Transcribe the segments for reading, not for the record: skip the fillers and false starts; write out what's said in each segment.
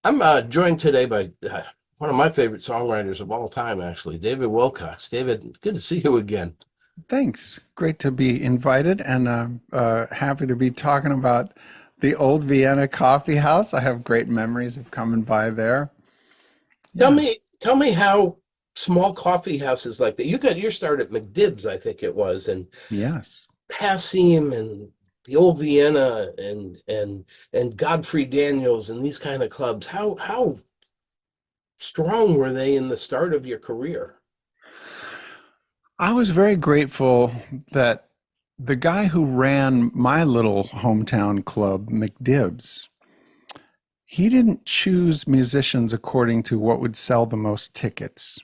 I'm joined today by one of my favorite songwriters of all time, actually, David Wilcox. David, good to see you again. Thanks. Great to be invited, and I'm happy to be talking about the old Vienna coffee house. I have great memories of coming by there. Tell Yeah. me, tell me how small coffee houses like that. You got your start at McDib's, I think it was, and Yes. Passim and the old Vienna and Godfrey Daniels and these kind of clubs. How strong were they in the start of your career? I was very grateful that the guy who ran my little hometown club, McDib's, he didn't choose musicians according to what would sell the most tickets.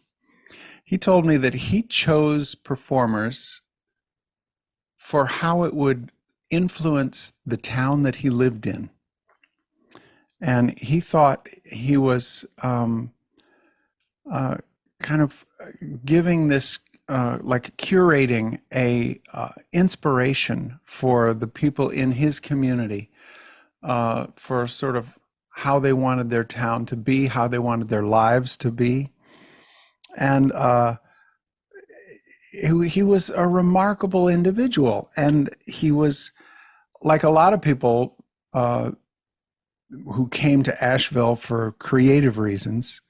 He told me that he chose performers for how it would influence the town that he lived in. And he thought he was uh, kind of giving this, like curating a inspiration for the people in his community, for sort of how they wanted their town to be, how they wanted their lives to be. And he was a remarkable individual. And he was, like a lot of people who came to Asheville for creative reasons,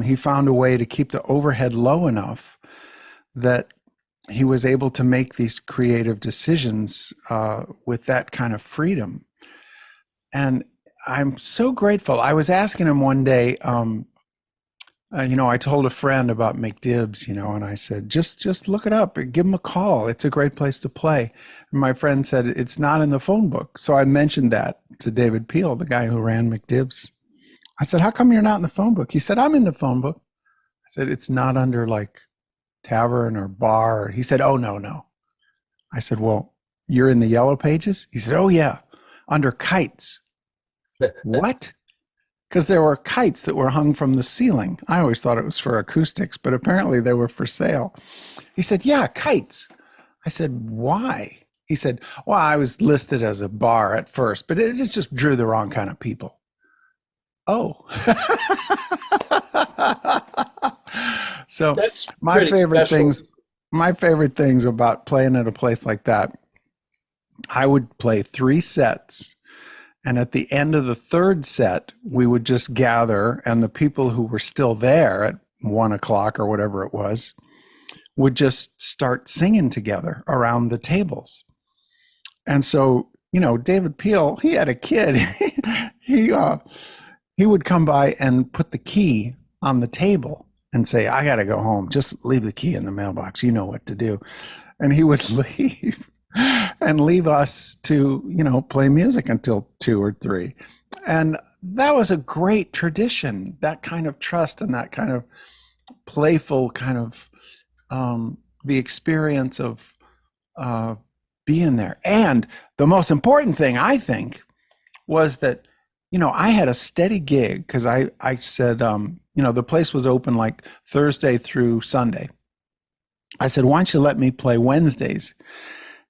he found a way to keep the overhead low enough that he was able to make these creative decisions with that kind of freedom. And I'm so grateful. I was asking him one day, I told a friend about McDibs, and I said, just look it up, give him a call. It's a great place to play. And my friend said, it's not in the phone book. So I mentioned that to David Peel, the guy who ran McDibs. I said, how come you're not in the phone book? He said, I'm in the phone book. I said, it's not under like tavern or bar. He said, oh, no, no. I said, well, you're in the yellow pages? He said, oh, yeah, under kites. What? Because there were kites that were hung from the ceiling. I always thought it was for acoustics, but apparently they were for sale. He said, yeah, kites. I said, why? He said, well, I was listed as a bar at first, but it just drew the wrong kind of people. Oh. So That's my pretty favorite special. things, my favorite things about playing at a place like that, I would play three sets. And at the end of the third set, we would just gather, and the people who were still there at 1 o'clock or whatever it was would just start singing together around the tables. And so, David Peel, he had a kid. he he would come by and put the key on the table and say, I got to go home. Just leave the key in the mailbox. You know what to do. And he would leave and leave us to, play music until 2 or 3. And that was a great tradition, that kind of trust and that kind of playful kind of the experience of uh, being there. And the most important thing, I think, was that I had a steady gig because I said, the place was open like Thursday through Sunday. I said, why don't you let me play Wednesdays?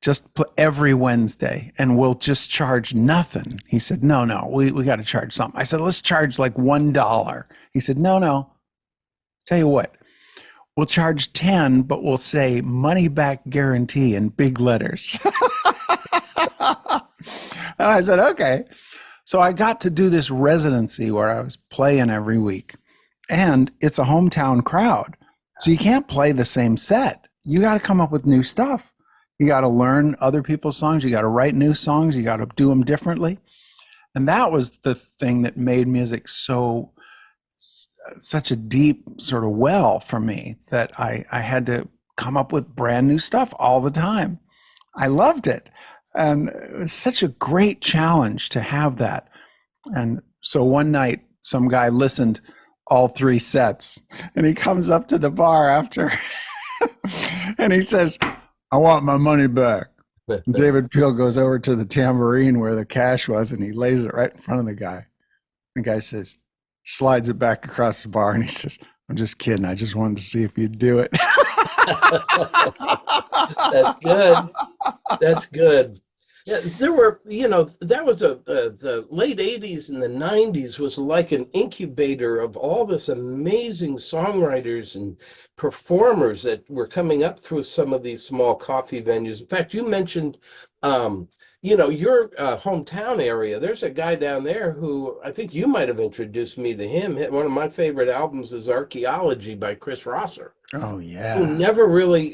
Just every Wednesday, and we'll just charge nothing. He said, no, no, we got to charge something. I said, let's charge like $1. He said, no, no. Tell you what, we'll charge 10, but we'll say money back guarantee in big letters. And I said, okay. So I got to do this residency where I was playing every week. And it's a hometown crowd. So you can't play the same set. You got to come up with new stuff. You got to learn other people's songs. You got to write new songs. You got to do them differently. And that was the thing that made music such a deep sort of well for me, that I had to come up with brand new stuff all the time. I loved it. And it was such a great challenge to have that. And so one night, some guy listened all three sets, and he comes up to the bar after and he says, I want my money back. And David Peel goes over to the tambourine where the cash was, and he lays it right in front of the guy. The guy says, slides it back across the bar, and he says, I'm just kidding. I just wanted to see if you'd do it. That's good. That's good. Yeah, there were, that was the late 80s and the 90s was like an incubator of all this amazing songwriters and performers that were coming up through some of these small coffee venues. In fact, you mentioned, um, your hometown area. There's a guy down there who I think you might have introduced me to him. One of my favorite albums is Archaeology by Chris Rosser, Oh who yeah. never really,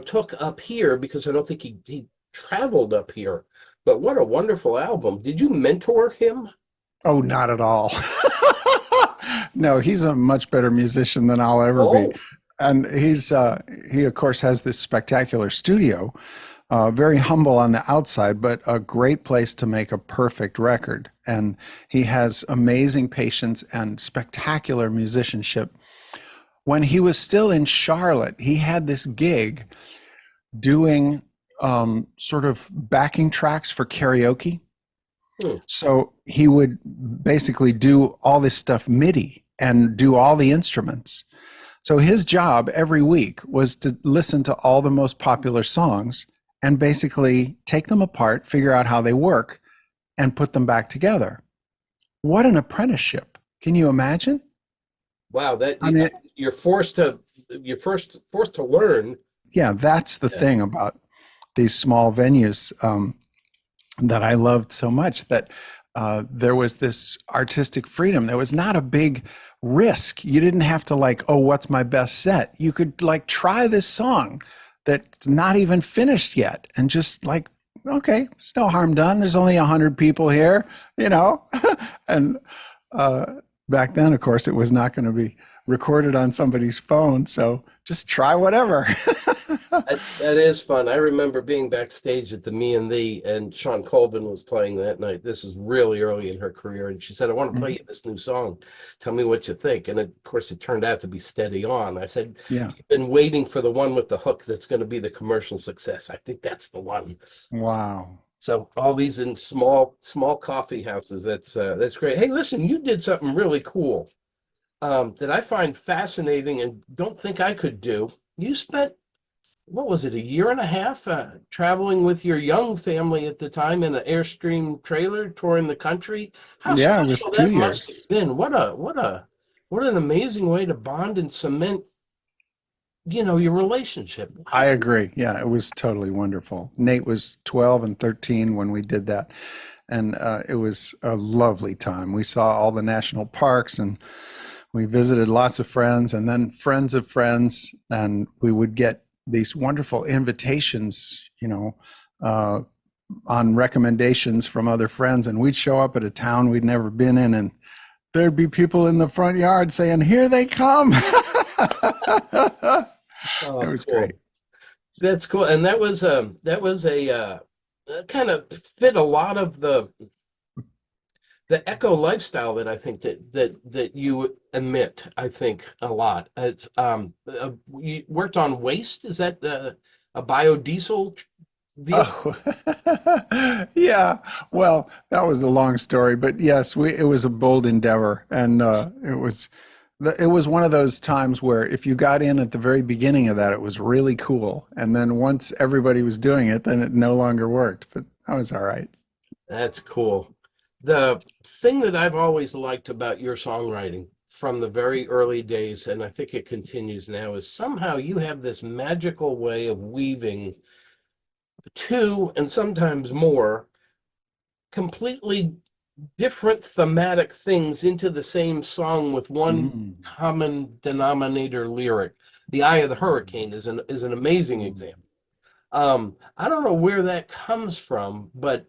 took up here because I don't think he traveled up here. But what a wonderful album. Did you mentor him? Oh, not at all. No, he's a much better musician than I'll ever be. Oh, And he of course has this spectacular studio, very humble on the outside, but a great place to make a perfect record. And he has amazing patience and spectacular musicianship. When he was still in Charlotte, he had this gig doing sort of backing tracks for karaoke. hmm. So he would basically do all this stuff MIDI and do all the instruments. So his job every week was to listen to all the most popular songs and basically take them apart, figure out how they work, and put them back together. What an apprenticeship. Can you imagine? Wow, I mean, you're forced to learn. yeah, that's the Yeah. thing about these small venues that I loved so much, that there was this artistic freedom. There was not a big risk. You didn't have to like, oh, what's my best set? You could like try this song that's not even finished yet and just like, okay, it's no harm done. There's only 100 people here, you know? And uh, back then, of course, it was not going to be recorded on somebody's phone. So just try whatever. That is fun. I remember being backstage at the Me and Thee, and Sean Colvin was playing that night. This is really early in her career, and she said, "I want to play you this new song. Tell me what you think." And of course, it turned out to be Steady On. I said, Yeah. "You've been waiting for the one with the hook that's going to be the commercial success. I think that's the one." Wow. So all these in small coffee houses. That's great. Hey, listen, you did something really cool that I find fascinating and don't think I could do. You spent, what was it, a year and a half traveling with your young family at the time in an Airstream trailer touring the country. How Yeah, it was special two that must years. have been. What an amazing way to bond and cement, your relationship. I Wow. agree. Yeah, it was totally wonderful. Nate was 12 and 13 when we did that. And it was a lovely time. We saw all the national parks and we visited lots of friends and then friends of friends. And we would get these wonderful invitations, on recommendations from other friends. And we'd show up at a town we'd never been in, and there'd be people in the front yard saying, "Here they come." It Oh, was great. cool. That's cool. And that was a that kind of fit a lot of the eco lifestyle that I think that you emit, I think a lot. It's you worked on waste. Is that a biodiesel vehicle? Oh, yeah. Well, that was a long story, but yes, it was a bold endeavor, and it was one of those times where if you got in at the very beginning of that, it was really cool, and then once everybody was doing it, then it no longer worked. But that was all right. That's cool. The thing that I've always liked about your songwriting from the very early days, and I think it continues now, is somehow you have this magical way of weaving two and sometimes more completely different thematic things into the same song with one Mm. common denominator lyric. The Eye of the Hurricane is an amazing example. I don't know where that comes from, but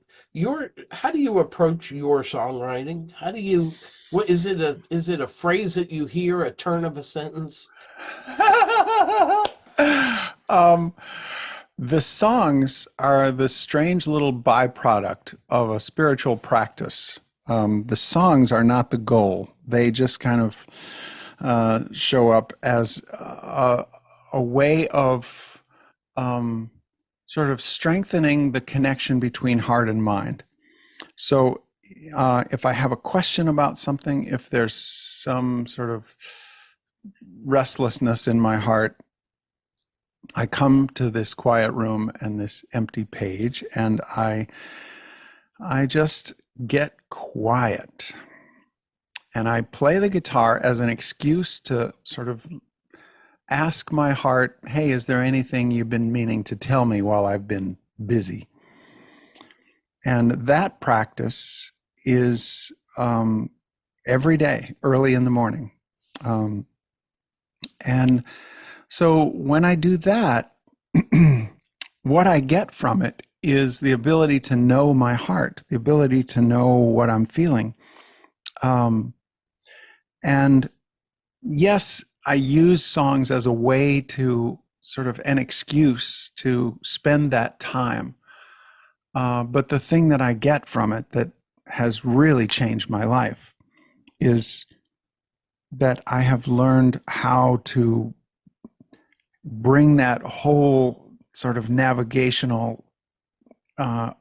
how do you approach your songwriting? What is it a phrase that you hear, a turn of a sentence? um, the songs are the strange little byproduct of a spiritual practice. The songs are not the goal. They just kind of show up as a way of um, sort of strengthening the connection between heart and mind. So if I have a question about something, if there's some sort of restlessness in my heart, I come to this quiet room and this empty page, and I just get quiet. And I play the guitar as an excuse to sort of ask my heart, hey, is there anything you've been meaning to tell me while I've been busy? And that practice is every day, early in the morning. Um, and so when I do that, what I get from it is the ability to know my heart, the ability to know what I'm feeling. Um, and yes, I use songs as a way to sort of an excuse to spend that time. But the thing that I get from it that has really changed my life is that I have learned how to bring that whole sort of navigational uh,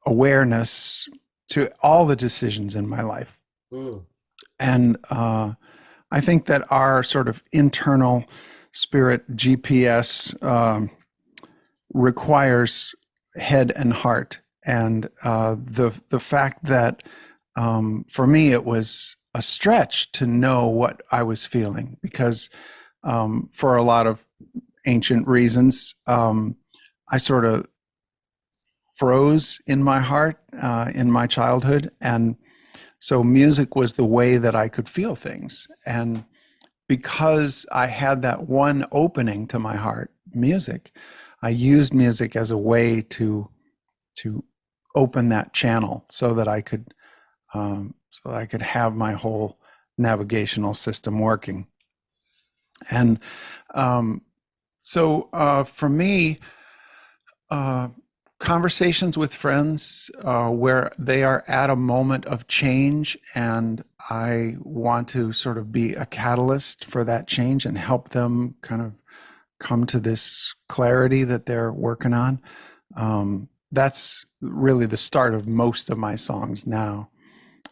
awareness to all the decisions in my life. Mm. And I think that our sort of internal spirit GPS requires head and heart. And the fact that for me it was a stretch to know what I was feeling because for a lot of ancient reasons, I sort of froze in my heart in my childhood, and so music was the way that I could feel things. And because I had that one opening to my heart, music, I used music as a way to open that channel so that I could have my whole navigational system working. And for me, uh, conversations with friends where they are at a moment of change and I want to sort of be a catalyst for that change and help them kind of come to this clarity that they're working on. That's really the start of most of my songs now.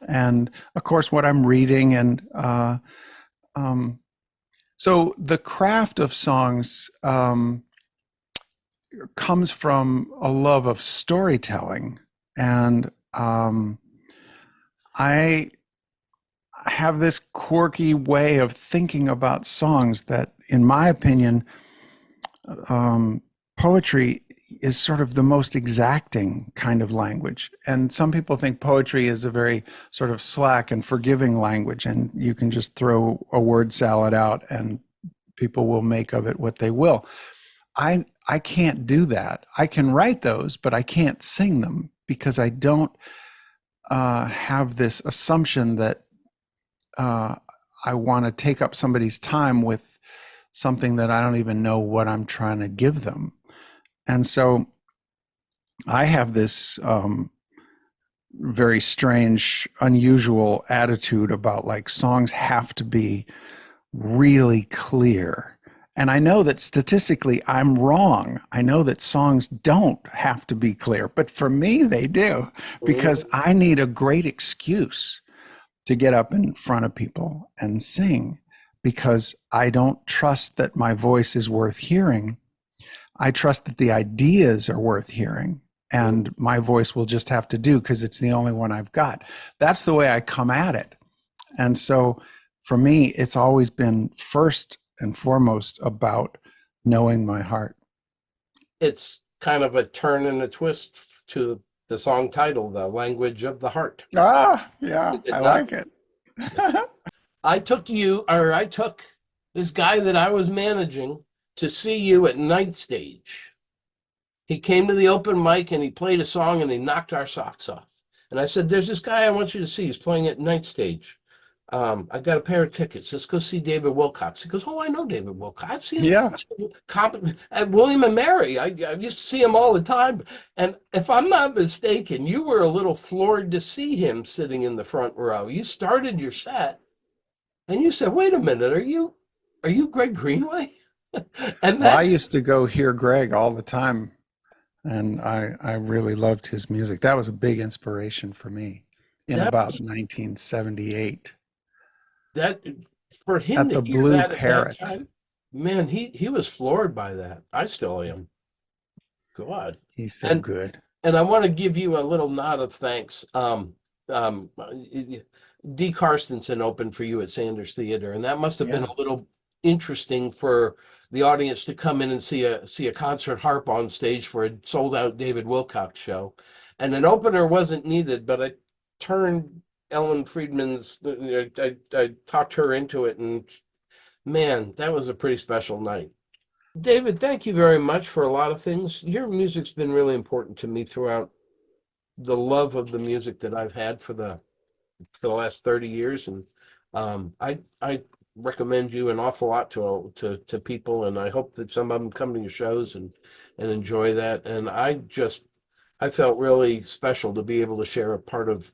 And of course, what I'm reading and so the craft of songs comes from a love of storytelling. And I have this quirky way of thinking about songs that, in my opinion, poetry is sort of the most exacting kind of language. And some people think poetry is a very sort of slack and forgiving language, and you can just throw a word salad out and people will make of it what they will. I can't do that. I can write those, but I can't sing them because I don't have this assumption that I want to take up somebody's time with something that I don't even know what I'm trying to give them. And so I have this very strange, unusual attitude about like songs have to be really clear. And I know that statistically I'm wrong. I know that songs don't have to be clear, but for me they do because I need a great excuse to get up in front of people and sing because I don't trust that my voice is worth hearing. I trust that the ideas are worth hearing and my voice will just have to do because it's the only one I've got. That's the way I come at it. And so for me, it's always been first and foremost about knowing my heart. It's kind of a turn and a twist to the song title, The Language of the Heart. Ah, yeah, Is it I not? like it. I took this guy that I was managing to see you at Night Stage. He came to the open mic and he played a song and he knocked our socks off. And I said, there's this guy I want you to see. He's playing at Night Stage. I got a pair of tickets. Let's go see David Wilcox. He goes, oh, I know David Wilcox. I've seen Yeah. at William and Mary. I used to see him all the time. And if I'm not mistaken, you were a little floored to see him sitting in the front row. You started your set and you said, wait a minute, are you Greg Greenway? And Well, I that used to go hear Greg all the time, and I really loved his music. That was a big inspiration for me in that about 1978 that for him at to the hear Blue that at that Parrot. time. Man, he was floored by that. I still am. God. He's so And good. and I want to give you a little nod of thanks. D. Karstensen opened for you at Sanders Theater, and that must have been Yeah. a little interesting for the audience to come in and see a concert harp on stage for a sold out David Wilcox show. And an opener wasn't needed, but I turned Ellen Friedman's, I talked her into it, and man, that was a pretty special night. David, thank you very much for a lot of things. Your music's been really important to me throughout the love of the music that I've had for the last 30 years, and I recommend you an awful lot to people, and I hope that some of them come to your shows and enjoy that. And I felt really special to be able to share a part of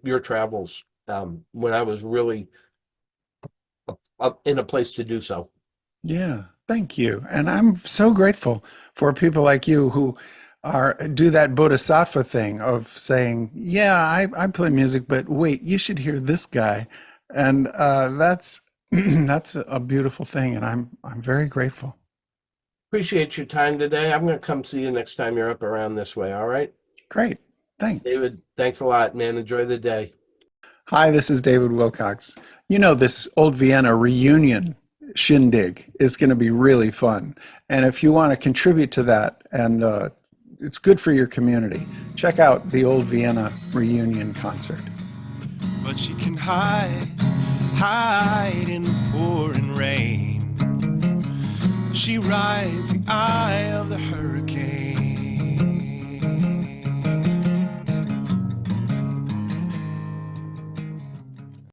your travels when I was really up in a place to do so. Yeah, thank you. And I'm so grateful for people like you who are do that bodhisattva thing of saying, "Yeah, I play music, but wait, you should hear this guy." And that's that's a beautiful thing, and I'm very grateful. Appreciate your time today. I'm going to come see you next time you're up around this way. All right. Great. Thanks. David, thanks a lot, man. Enjoy the day. Hi, this is David Wilcox. You know, this Old Vienna reunion shindig is going to be really fun. And if you want to contribute to that, and it's good for your community, check out the Old Vienna reunion concert. But she can hide in the pouring rain. She rides the eye of the hurricane.